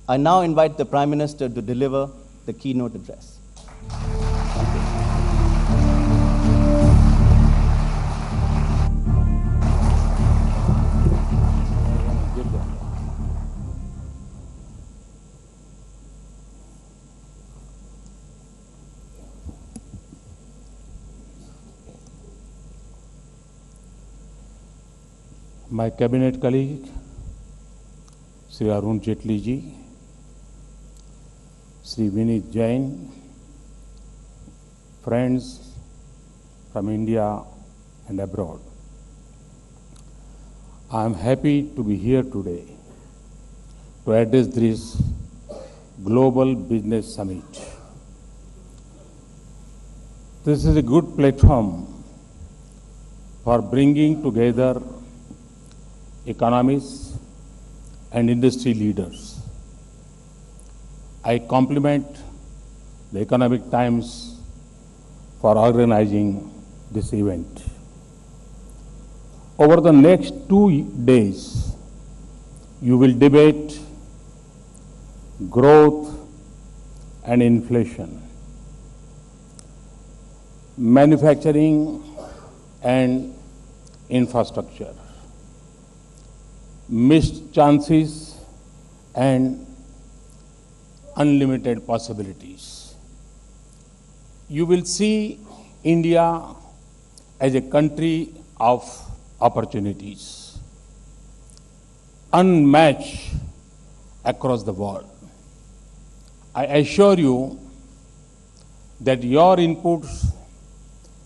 I now invite the Prime Minister to deliver the keynote address. My cabinet colleague, Sri Arun Jaitley ji, Sri Vineet Jain, friends from India and abroad. I am happy to be here today to address this Global Business Summit. This is a good platform for bringing together economists and industry leaders. I compliment the Economic Times for organizing this event. Over the next 2 days, you will debate growth and inflation, manufacturing and infrastructure, missed chances and unlimited possibilities. You will see India as a country of opportunities, unmatched across the world. I assure you that your inputs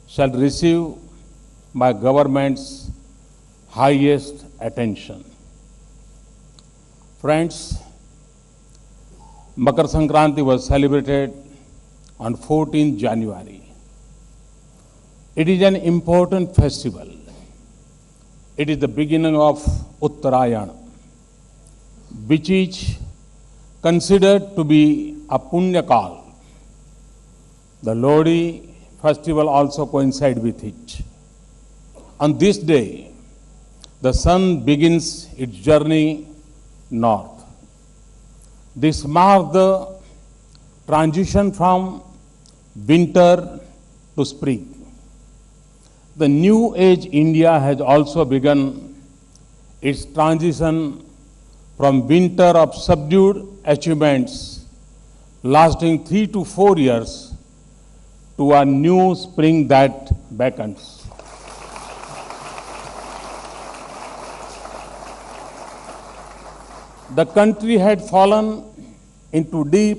shall receive my government's highest attention. Friends, Makar Sankranti was celebrated on 14th January. It is an important festival. It is the beginning of Uttarayan, which is considered to be a Punya Kal. The Lodi festival also coincides with it. On this day, the sun begins its journey north. This marks the transition from winter to spring. The new age India has also begun its transition from winter of subdued achievements lasting 3 to 4 years to a new spring that beckons. The country had fallen into deep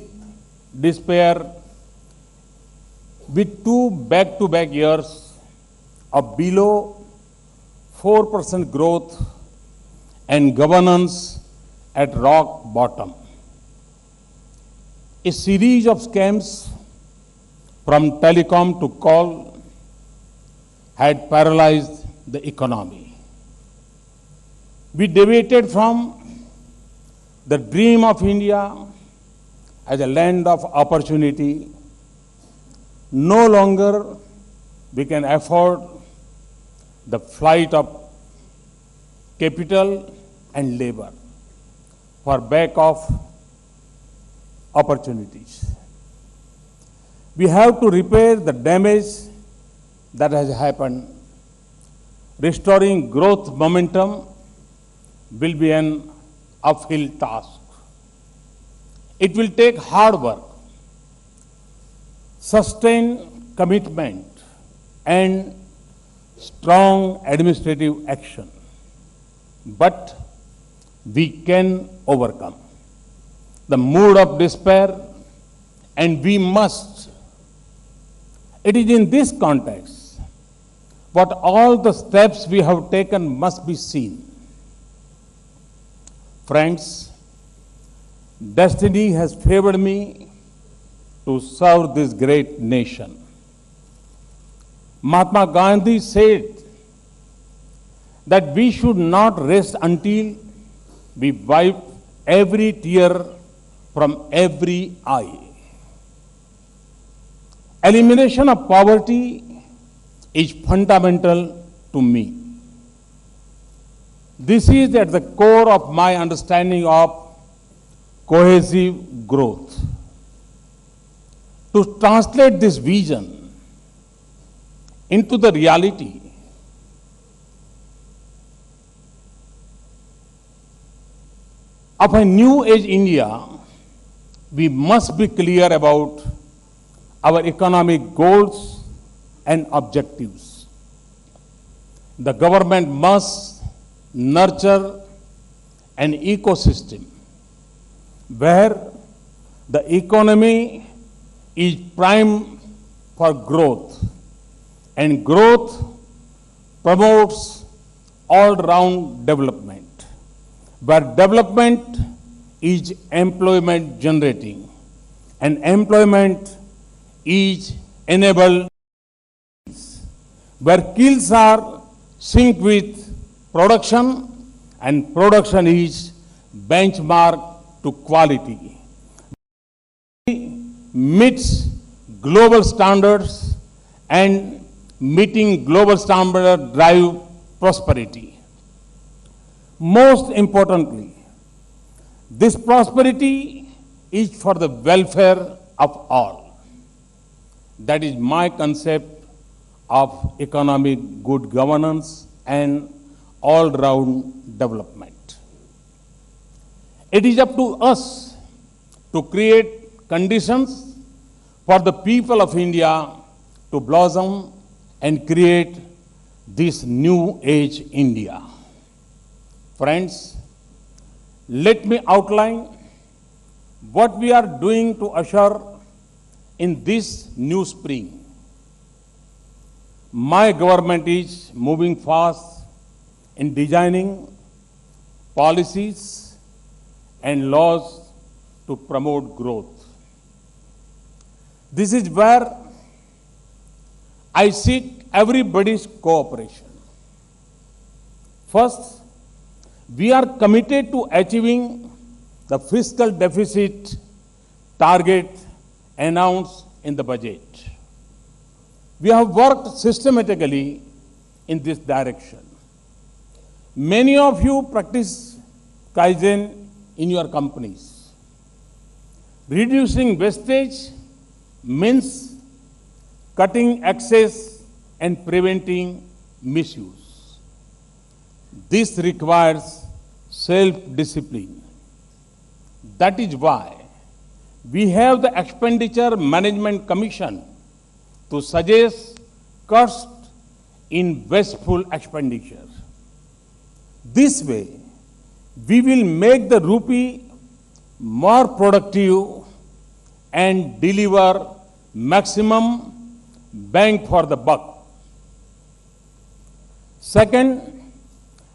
despair with 2 back-to-back years of below 4% growth and governance at rock bottom. A series of scams from telecom to coal had paralyzed the economy. We deviated from the dream of India as a land of opportunity. No longer we can afford the flight of capital and labor for back of opportunities. We have to repair the damage that has happened. Restoring growth momentum will be an uphill task. It will take hard work, sustained commitment, and strong administrative action. But we can overcome the mood of despair, and we must. It is in this context what all the steps we have taken must be seen. Friends, destiny has favored me to serve this great nation. Mahatma Gandhi said that we should not rest until we wipe every tear from every eye. Elimination of poverty is fundamental to me. This is at the core of my understanding of cohesive growth. To translate this vision into the reality, of a new age India, we must be clear about our economic goals and objectives. The government must nurture an ecosystem where the economy is primed for growth, and growth promotes all-round development, where development is employment generating and employment is enabled, where skills are synced with production and production is benchmarked to quality, meets global standards, and meeting global standards drive prosperity. Most importantly, this prosperity is for the welfare of all. That is my concept of economic good governance and all-round development. It is up to us to create conditions for the people of India to blossom and create this new age India. Friends, let me outline what we are doing to usher in this new spring. My government is moving fast in designing policies and laws to promote growth. This is where I seek everybody's cooperation. First, we are committed to achieving the fiscal deficit target announced in the budget. We have worked systematically in this direction. Many of you practice Kaizen in your companies. Reducing wastage means cutting excess and preventing misuse. This requires self-discipline. That is why we have the Expenditure Management Commission to suggest cuts in wasteful expenditure. This way, we will make the rupee more productive and deliver maximum bang for the buck. Second,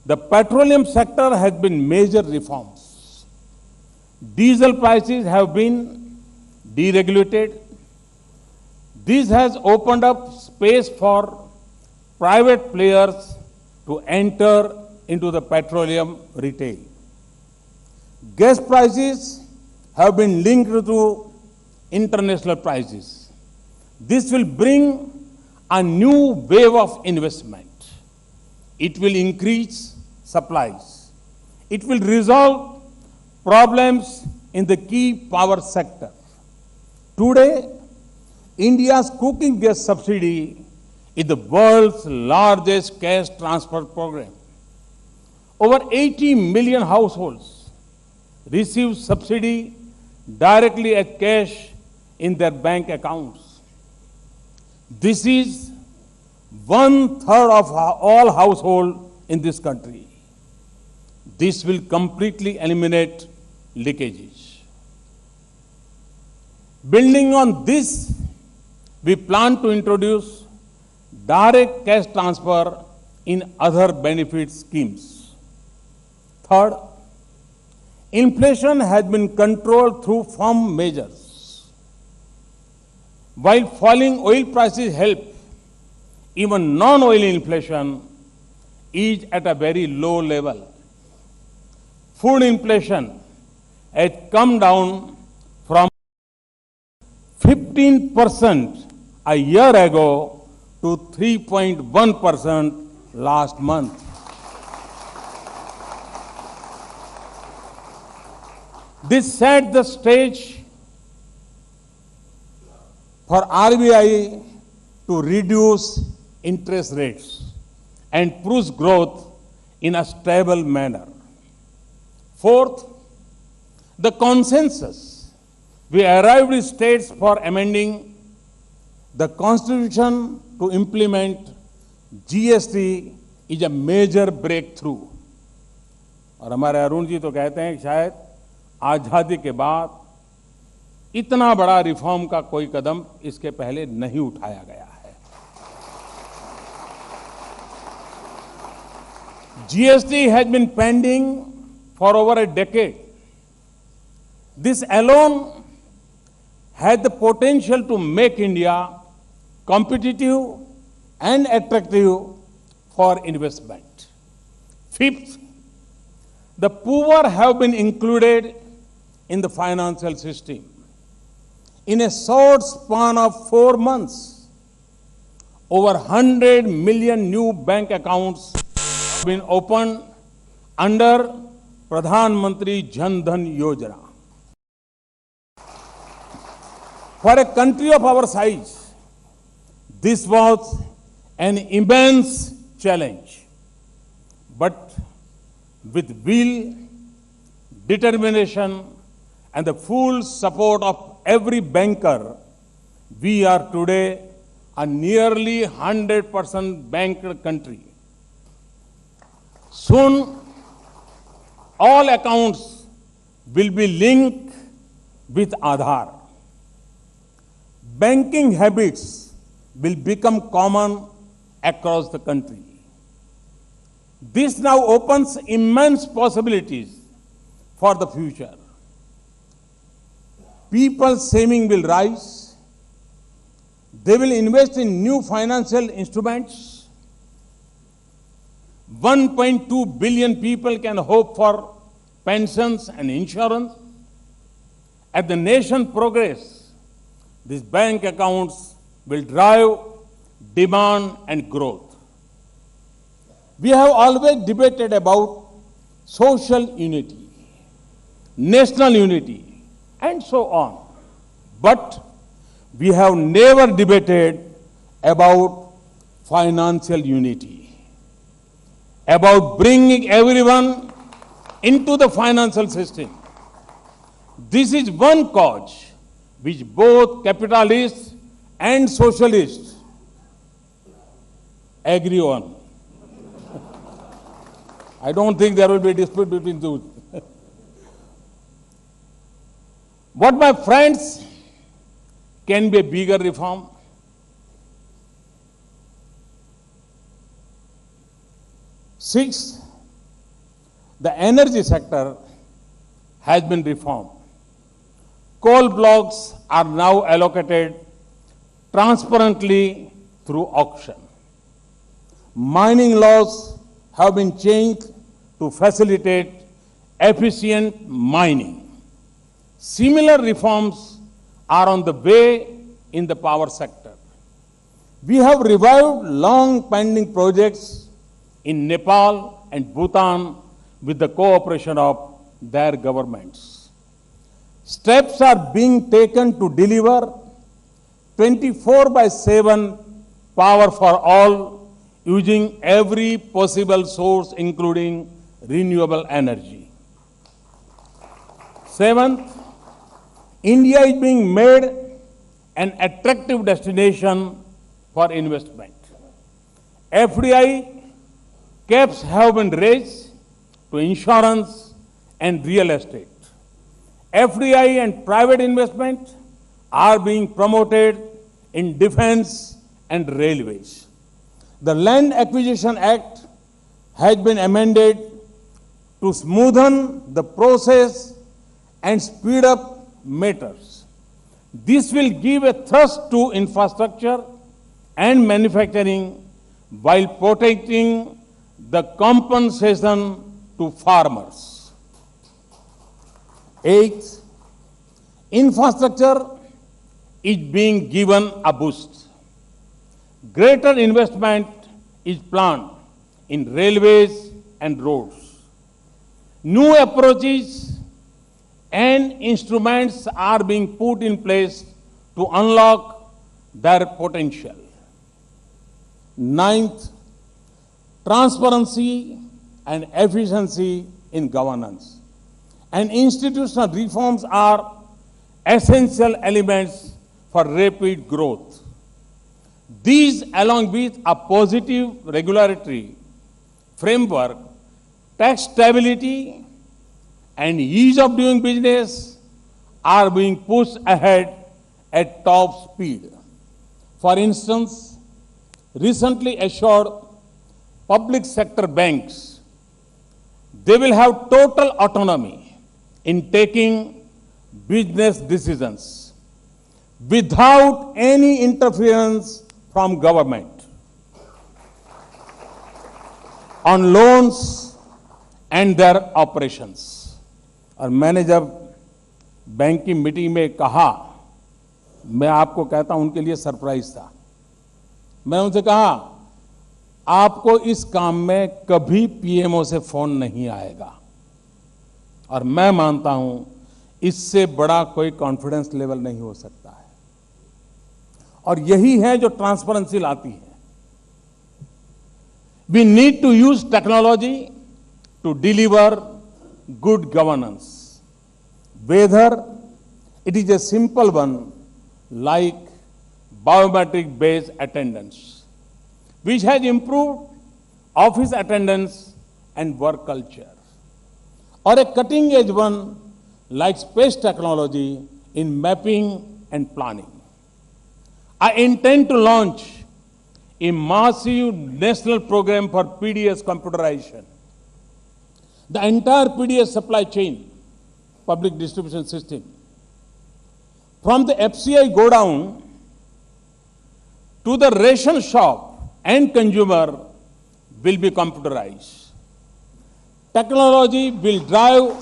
the petroleum sector has been major reforms. Diesel prices have been deregulated. This has opened up space for private players to enter into the petroleum retail. Gas prices have been linked to international prices. This will bring a new wave of investment. It will increase supplies. It will resolve problems in the key power sector. Today, India's cooking gas subsidy is the world's largest cash transfer program. Over 80 million households receive subsidy directly as cash in their bank accounts. This is 1/3 of all households in this country. This will completely eliminate leakages. Building on this, we plan to introduce direct cash transfer in other benefit schemes. Third, inflation has been controlled through firm measures. While falling oil prices help, even non-oil inflation is at a very low level. Food inflation has come down from 15% a year ago to 3.1% last month. This set the stage for RBI to reduce interest rates and push growth in a stable manner. Fourth, the consensus we arrived in states for amending the Constitution to implement GST is a major breakthrough. और हमारे अरुण जी तो कहते हैं कि शायद आजादी के बाद इतना बड़ा रिफॉर्म का कोई कदम इसके पहले नहीं उठाया गया है. GST has been pending for over a decade. This alone has the potential to make India competitive and attractive for investment. Fifth, the poor have been included in the financial system. In a short span of 4 months, over 100 million new bank accounts have been opened under Pradhan Mantri Jan Dhan Yojana. For a country of our size, this was an immense challenge. But with will, determination, and the full support of every banker, we are today a nearly 100% banked country. Soon, all accounts will be linked with Aadhaar. Banking habits will become common across the country. This now opens immense possibilities for the future. People's saving will rise. They will invest in new financial instruments. 1.2 billion people can hope for pensions and insurance. As the nation progress, these bank accounts will drive demand and growth. We have always debated about social unity, national unity, and so on. But we have never debated about financial unity, about bringing everyone into the financial system. This is one cause which both capitalists and socialists agree on. I don't think there will be a dispute between those. What, my friends, can be a bigger reform? Sixth, the energy sector has been reformed. Coal blocks are now allocated transparently through auction. Mining laws have been changed to facilitate efficient mining. Similar reforms are on the way in the power sector. We have revived long-pending projects in Nepal and Bhutan with the cooperation of their governments. Steps are being taken to deliver 24/7 power for all using every possible source, including renewable energy. Seventh, India is being made an attractive destination for investment. FDI caps have been raised to insurance and real estate. FDI and private investment are being promoted in defense and railways. The Land Acquisition Act has been amended to smoothen the process and speed up matters. This will give a thrust to infrastructure and manufacturing while protecting the compensation to farmers. Eighth, infrastructure is being given a boost. Greater investment is planned in railways and roads. New approaches and instruments are being put in place to unlock their potential. Ninth, transparency and efficiency in governance and institutional reforms are essential elements for rapid growth. These, along with a positive regulatory framework, tax stability, and ease of doing business, are being pushed ahead at top speed. For instance, recently assured public sector banks, they will have total autonomy in taking business decisions without any interference from government on loans and their operations. और मैंने जब bank की meeting में कहा, मैं आपको कहता हूं उनके लिए सरप्राइज था। मैं उनसे कहा, आपको इस काम में कभी पीएमओ से फोन नहीं आएगा, और मैं मानता हूं इससे बड़ा कोई कॉन्फिडेंस लेवल नहीं हो सकता है। और यही है जो ट्रांसपेरेंसी लाती है। We need to use technology to deliver good governance, whether it is a simple one like biometric based attendance, which has improved office attendance and work culture, or a cutting edge one like space technology in mapping and planning. I intend to launch a massive national program for PDS computerization. The entire PDS supply chain, public distribution system, from the FCI godown to the ration shop and consumer will be computerized. Technology will drive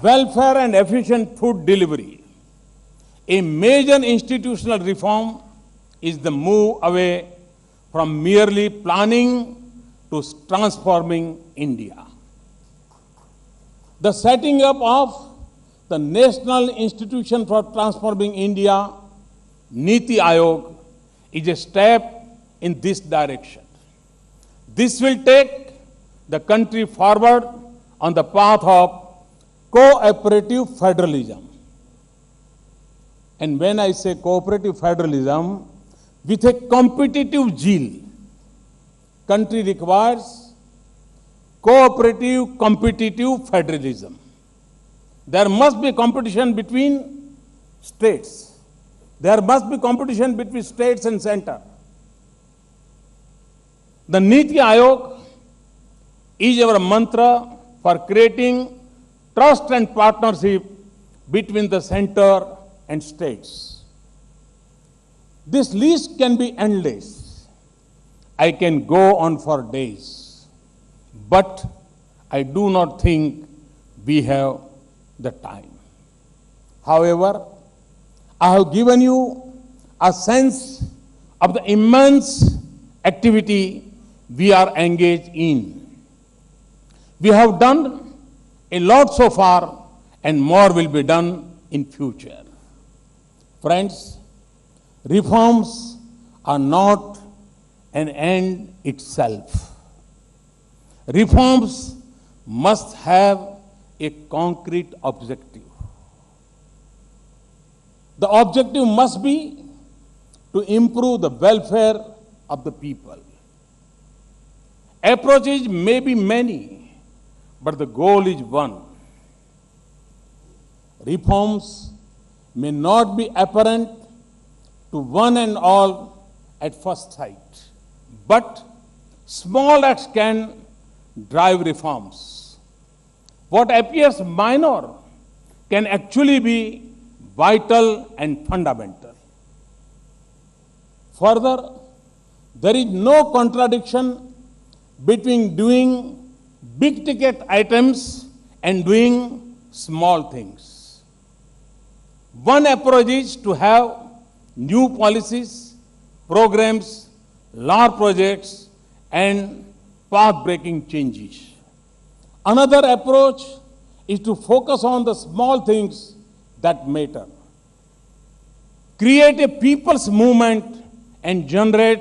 welfare and efficient food delivery. A major institutional reform is the move away from merely planning to transforming India. The setting up of the National Institution for Transforming India, Niti Aayog, is a step in this direction. This will take the country forward on the path of cooperative federalism. And when I say cooperative federalism, with a competitive zeal, country requires cooperative, competitive federalism. There must be competition between states. There must be competition between states and center. The Niti Aayog is our mantra for creating trust and partnership between the center and states. This list can be endless. I can go on for days, but I do not think we have the time. However, I have given you a sense of the immense activity we are engaged in. We have done a lot so far, and more will be done in future. Friends, reforms are not an end itself. Reforms must have a concrete objective. The objective must be to improve the welfare of the people. Approaches may be many, but the goal is one. Reforms may not be apparent to one and all at first sight, but small acts can drive reforms. What appears minor can actually be vital and fundamental. Further, there is no contradiction between doing big ticket items and doing small things. One approach is to have new policies, programs, large projects, and path-breaking changes. Another approach is to focus on the small things that matter. Create a people's movement and generate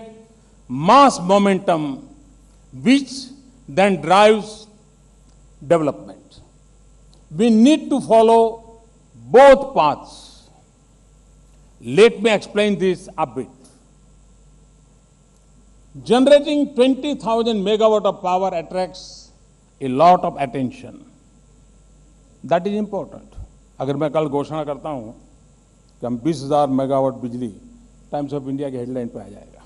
mass momentum, which then drives development. We need to follow both paths. Let me explain this a bit. Generating 20,000 megawatt of power attracts a lot of attention. That is important. अगर मैं कल घोषणा करता हूं कि हम 20,000 megawatt बिजली times of India के हेडलाइन पे आ जाएगा,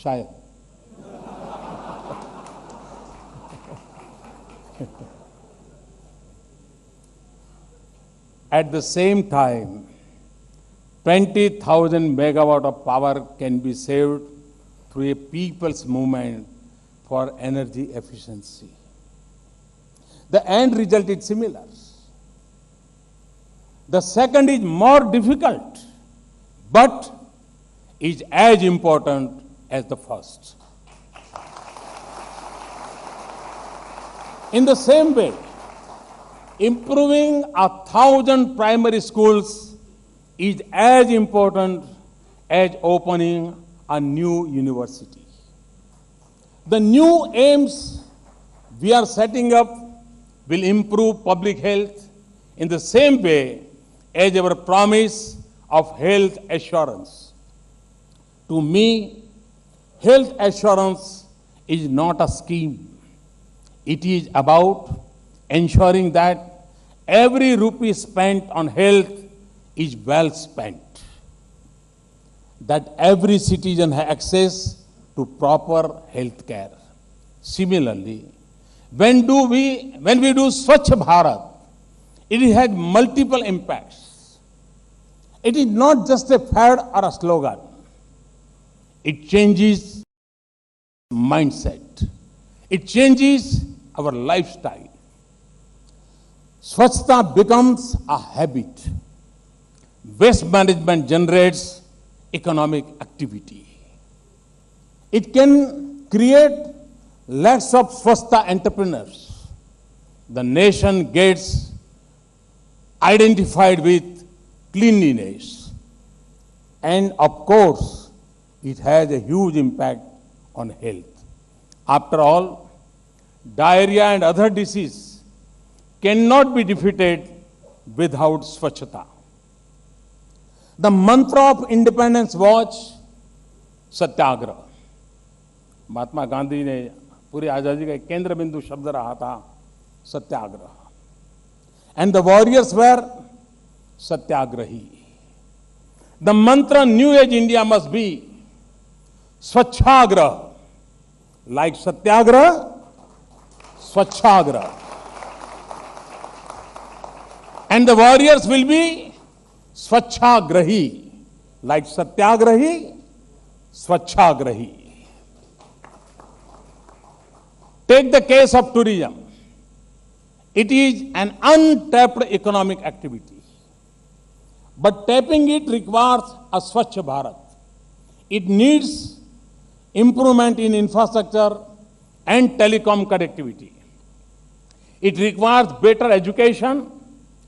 शायद. At the same time, 20,000 megawatt of power can be saved through a people's movement for energy efficiency. The end result is similar. The second is more difficult, but is as important as the first. In the same way, improving 1,000 primary schools is as important as opening a new university. The new aims we are setting up will improve public health in the same way as our promise of health assurance. To me, health assurance is not a scheme. It is about ensuring that every rupee spent on health is well spent, that every citizen has access to proper health care. Similarly, when we do Swachh Bharat, it has multiple impacts. It is not just a fad or a slogan. It changes mindset. It changes our lifestyle. Swachhta becomes a habit. Waste management generates economic activity. It can create lakhs of Swachhta entrepreneurs. The nation gets identified with cleanliness. And of course, it has a huge impact on health. After all, diarrhea and other diseases cannot be defeated without Swachhta. The mantra of independence was Satyagraha. Mahatma Gandhi ने पूरी आजादी का एक केंद्र बिंदु शब्द रहा था सत्याग्रह. And the warriors were Satyagrahi. The mantra New Age India must be Swachhagraha. Like Satyagraha, Swachhagraha. And the warriors will be Swachhagrahi. Like Satyagrahi, Swachhagrahi. Take the case of tourism. It is an untapped economic activity. But tapping it requires a Swachh Bharat. It needs improvement in infrastructure and telecom connectivity. It requires better education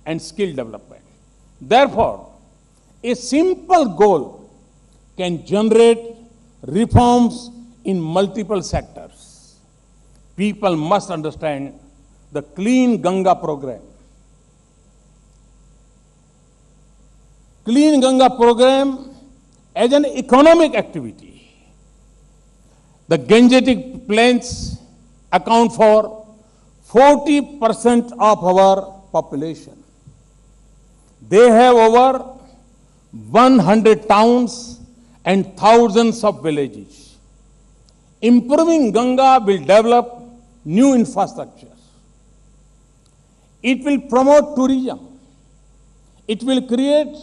and skill development. Therefore, a simple goal can generate reforms in multiple sectors. People must understand the Clean Ganga program. Clean Ganga program as an economic activity. The Gangetic plains account for 40% of our population. They have over 100 towns and thousands of villages. Improving Ganga will develop new infrastructure. It will promote tourism. It will create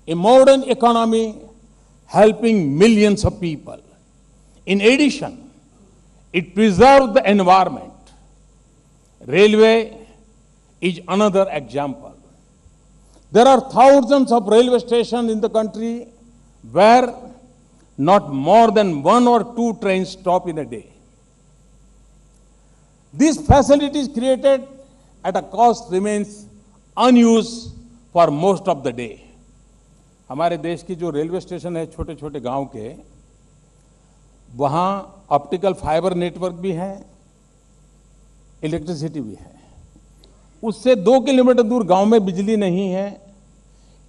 a modern economy helping millions of people. In addition, it preserves the environment. Railway is another example. There are thousands of railway stations in the country where not more than 1 or 2 trains stop in a day. These facilities created at a cost remains unused for most of the day. हमारे देश की जो railway station है छोटे छोटे गांव के, वहां ऑप्टिकल फाइबर नेटवर्क भी है, इलेक्ट्रिसिटी भी है। उससे 2 किलोमीटर दूर गांव में बिजली नहीं है।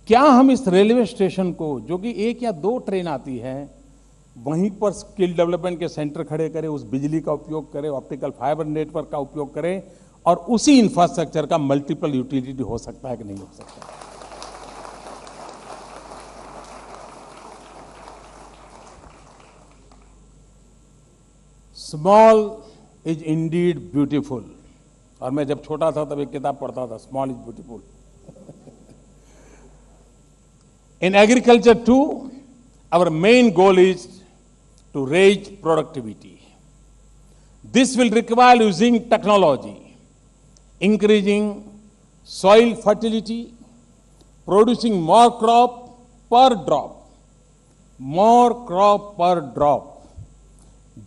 क्या हम इस रेलवे स्टेशन को, जो कि 1 या 2 ट्रेन आती है, वहीं पर स्किल डेवलपमेंट के सेंटर खड़े करें, उस बिजली का उपयोग करें, ऑप्टिकल फाइबर नेटवर्क का उपयोग करें, और उसी इंफ्रास्ट्रक्चर का मल्टीपल यूटिलिटी हो सकता है कि नहीं हो सकता? Small is Indeed beautiful. और मैं जब छोटा था तब एक किताब पढ़ता था, small is beautiful. In agriculture too, our main goal is to raise productivity. This will require using technology, increasing soil fertility, producing more crop per drop, more crop per drop.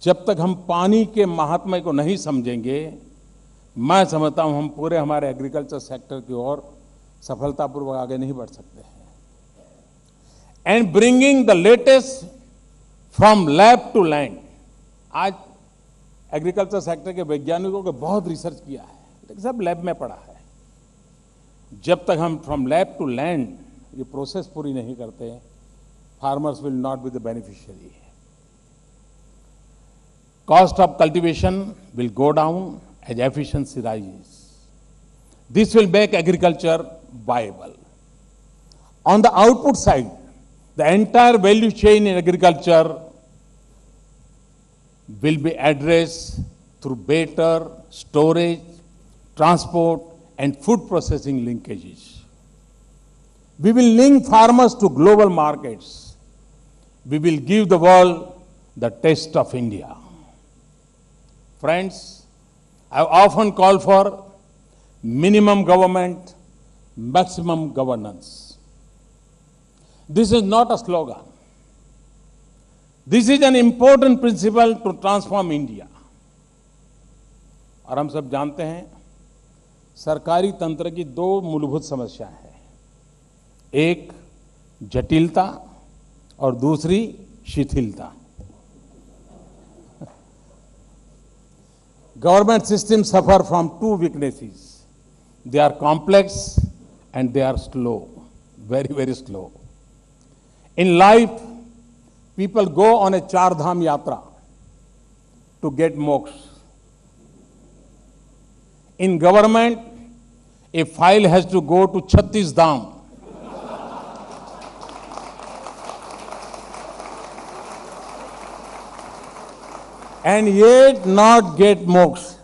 जब तक हम पानी के महात्म्य को नहीं समझेंगे, मैं समझता हूं हम पूरे हमारे एग्रीकल्चर सेक्टर की ओर सफलतापूर्वक आगे नहीं बढ़ सकते हैं। And bringing the latest from lab to land. आज एग्रीकल्चर सेक्टर के वैज्ञानिकों को बहुत रिसर्च किया है, लेकिन सब लैब में पड़ा है। जब तक हम फ्रॉम लैब टू लैंड ये प्रोसेस पूरी नहीं करते, farmers will not be the beneficiary. Cost of cultivation will go down as efficiency rises. This will make agriculture viable. On the output side, the entire value chain in agriculture will be addressed through better storage, transport, and food processing linkages. We will link farmers to global markets. We will give the world the taste of India. Friends, I often call for minimum government, maximum governance. This is not a slogan. This is an important principle to transform India. और हम सब जानते हैं, सरकारी तंत्र की 2 मूलभूत समस्याएं हैं। एक जटिलता और दूसरी शिथिलता। Government systems suffer from 2 weaknesses. They are complex and they are slow, very, very slow. In life, people go on a Char Dham Yatra to get moksha. In government, a file has to go to 36 Dham. And yet not get moksha.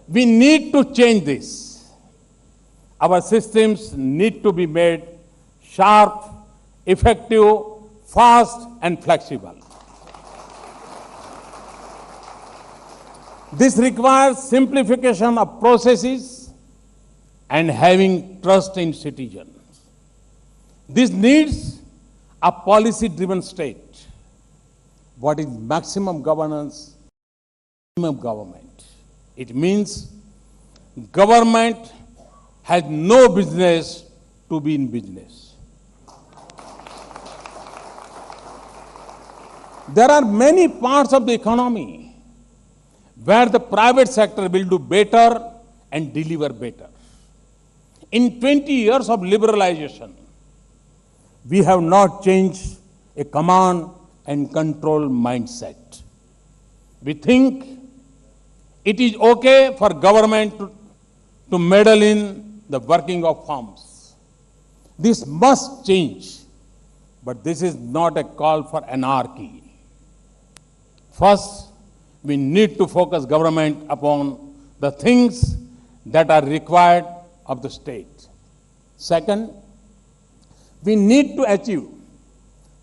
We need to change this. Our systems need to be made sharp, effective, fast, and flexible. This requires simplification of processes and having trust in citizens. This needs a policy-driven state. What is maximum governance? Minimum government. It means government has no business to be in business. There are many parts of the economy where the private sector will do better and deliver better. In 20 years of liberalization, we have not changed a command and control mindset. We think it is okay for government to meddle in the working of farms. This must change, but this is not a call for anarchy. First, we need to focus government upon the things that are required of the state. Second, we need to achieve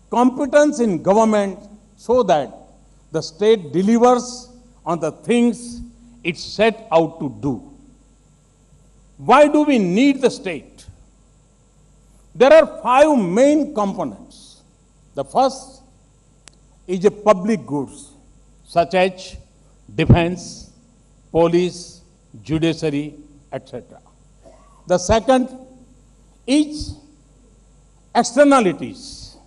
competence in government so that the state delivers on the things it set out to do. Why do we need the state? There are 5 main components. The first is a public goods such as defense, police, judiciary, etc. The second is externalities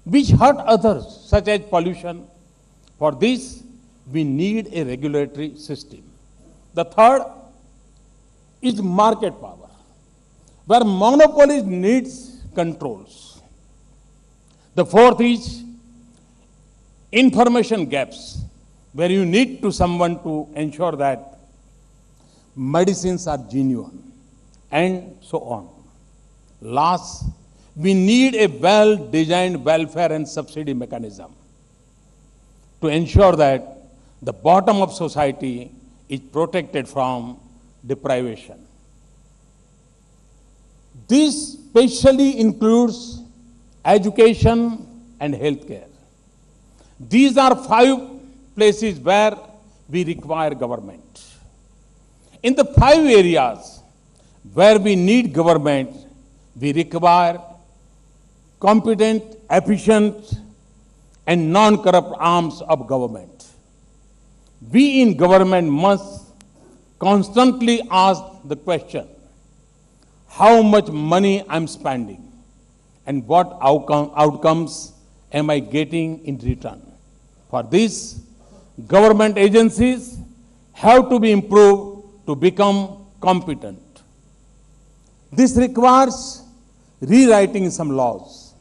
which hurt others such as pollution. For this, we need a regulatory system. The third is market power, where monopolies needs controls. The fourth is information gaps, where you need to someone to ensure that medicines are genuine, and so on. Last, we need a well-designed welfare and subsidy mechanism to ensure that the bottom of society is protected from deprivation. This specially includes education and healthcare. These are 5 places where we require government. In the 5 areas where we need government, we require competent, efficient, and non-corrupt arms of government. We in government must constantly ask the question, how much money I'm spending and what outcomes am I getting in return? For this, government agencies have to be improved to become competent. This requires rewriting some laws.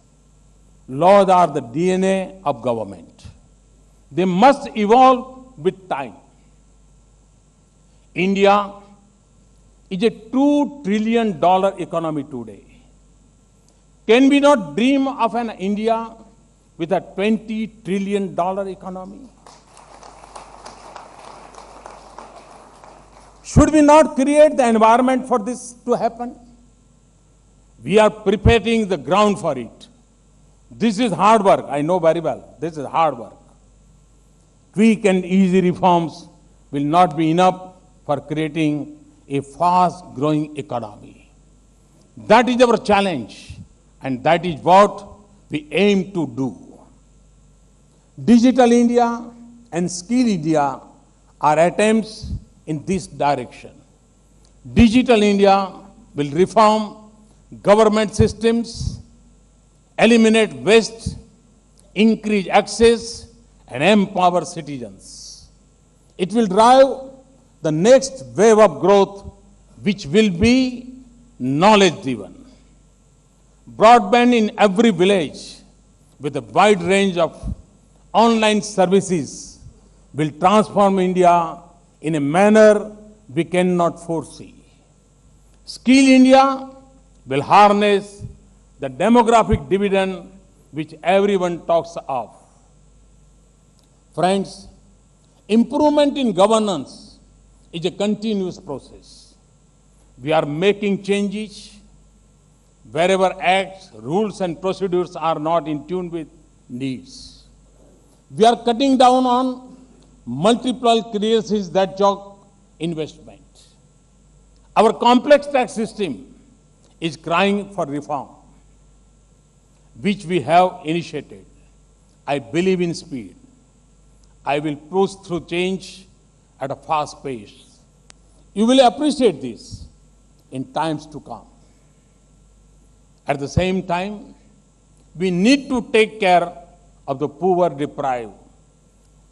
Laws are the DNA of government. They must evolve with time. India is a $2 trillion economy today. Can we not dream of an India with a $20 trillion economy? Should we not create the environment for this to happen? We are preparing the ground for it. This is hard work, I know very well. This is hard work. Quick and easy reforms will not be enough for creating a fast-growing economy. That is our challenge, and that is what we aim to do. Digital India and Skill India are attempts in this direction. Digital India will reform government systems, eliminate waste, increase access, and empower citizens. It will drive the next wave of growth, which will be knowledge-driven. Broadband in every village with a wide range of online services will transform India in a manner we cannot foresee. Skill India will harness the demographic dividend which everyone talks of. Friends, improvement in governance is a continuous process. We are making changes wherever acts, rules, and procedures are not in tune with needs. We are cutting down on multiple clearances that jog investment. Our complex tax system is crying for reform, which we have initiated. I believe in speed. I will push through change at a fast pace. You will appreciate this in times to come. At the same time, we need to take care of the poor, deprived,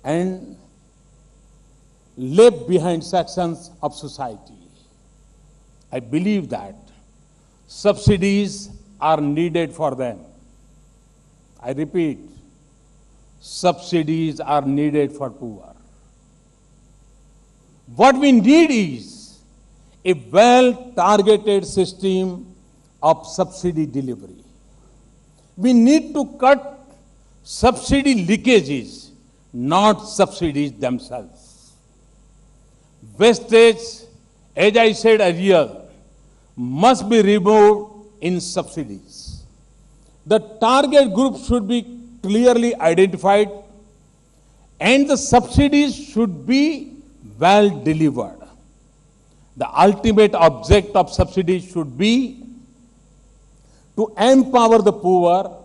and left behind sections of society. I believe that subsidies are needed for them. I repeat, subsidies are needed for poor. What we need is a well-targeted system of subsidy delivery. We need to cut subsidy leakages, not subsidies themselves. Wastage, as I said earlier, must be removed in subsidies. The target group should be clearly identified and the subsidies should be well delivered. The ultimate object of subsidies should be to empower the poor,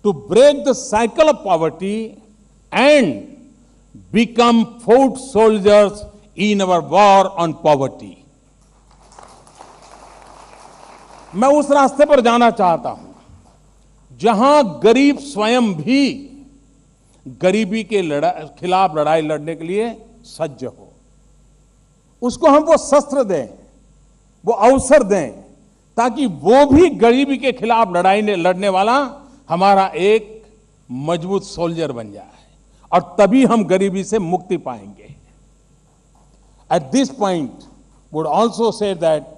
to break the cycle of poverty and become foot soldiers in our war on poverty. मैं उस रास्ते पर जाना चाहता हूं जहां गरीब स्वयं भी गरीबी के खिलाफ लड़ाई लड़ने के लिए सज्ज हो। उसको हम वो शस्त्र दें, वो अवसर दें, ताकि वो भी गरीबी के खिलाफ लड़ाई लड़ने वाला हमारा एक मजबूत सोल्जर बन जाए, और तभी हम गरीबी से मुक्ति पाएंगे। At this point, would also say that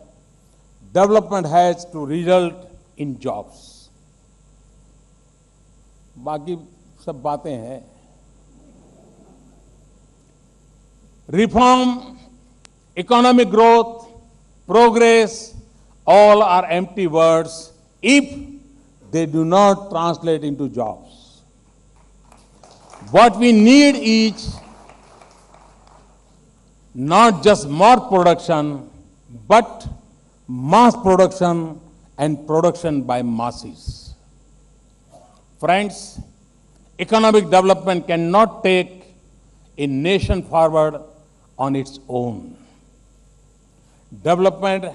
development has to result in jobs. बाकी सब बातें हैं। Reform, economic growth, progress, all are empty words if they do not translate into jobs. What we need is not just more production, but mass production and production by masses. Friends, economic development cannot take a nation forward on its own. Development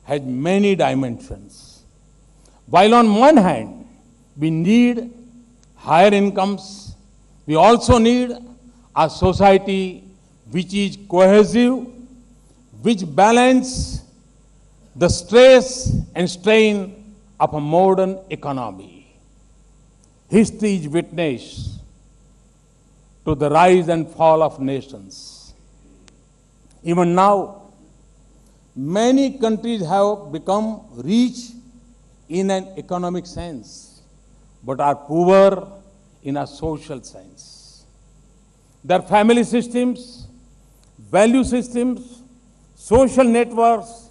has many dimensions. While on one hand, we need higher incomes, we also need a society which is cohesive, which balance the stress and strain of a modern economy. History is witness to the rise and fall of nations. Even now, many countries have become rich in an economic sense, but are poor in a social sense. Their family systems, value systems, social networks,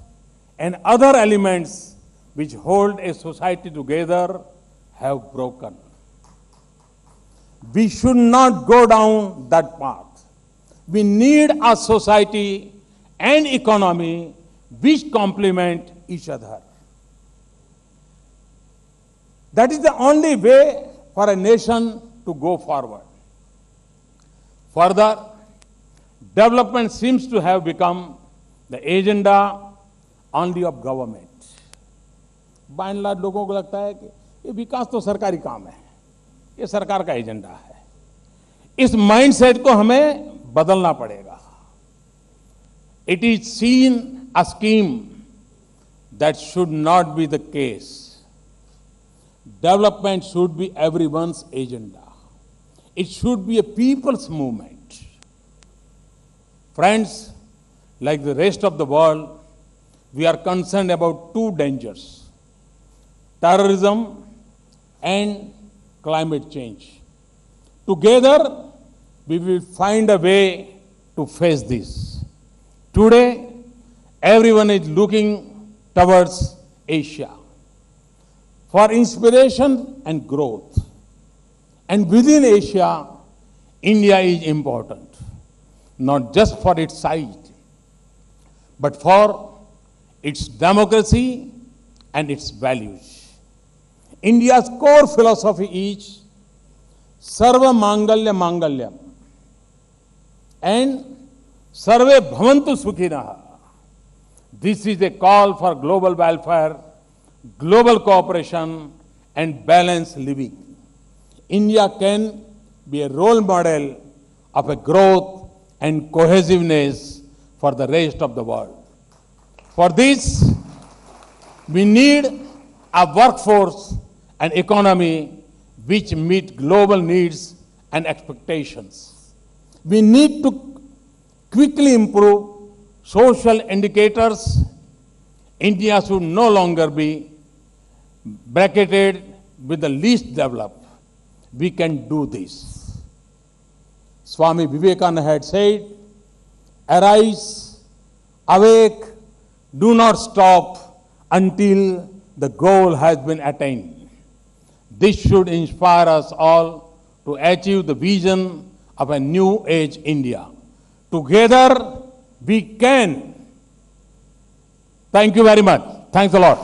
and other elements which hold a society together have broken. We should not go down that path. We need a society and economy which complement each other. That is the only way for a nation to go forward. Further, development seems to have become the agenda only of government. By and large, लोगों को लगता है कि ये विकास तो सरकारी काम है, ये सरकार का एजेंडा है। इस माइंडसेट को हमें बदलना पड़ेगा। It is seen a scheme that should not be the case. Development should be everyone's agenda. It should be a people's movement. Friends, like the rest of the world, we are concerned about two dangers: terrorism and climate change. Together, we will find a way to face this. Today, everyone is looking towards Asia for inspiration and growth. And within Asia, India is important, not just for its size, but for its democracy and its values. India's core philosophy is Sarva Mangalya Mangalyam and Sarve Bhavantu Sukhinaha. This is a call for global welfare, global cooperation, and balanced living. India can be a role model of a growth and cohesiveness for the rest of the world. For this, we need a workforce and economy which meet global needs and expectations. We need to quickly improve social indicators. India should no longer be bracketed with the least developed. We can do this. Swami Vivekananda had said, "Arise, awake, do not stop until the goal has been attained." This should inspire us all to achieve the vision of a new age India. Together, we can. Thank you very much. Thanks a lot.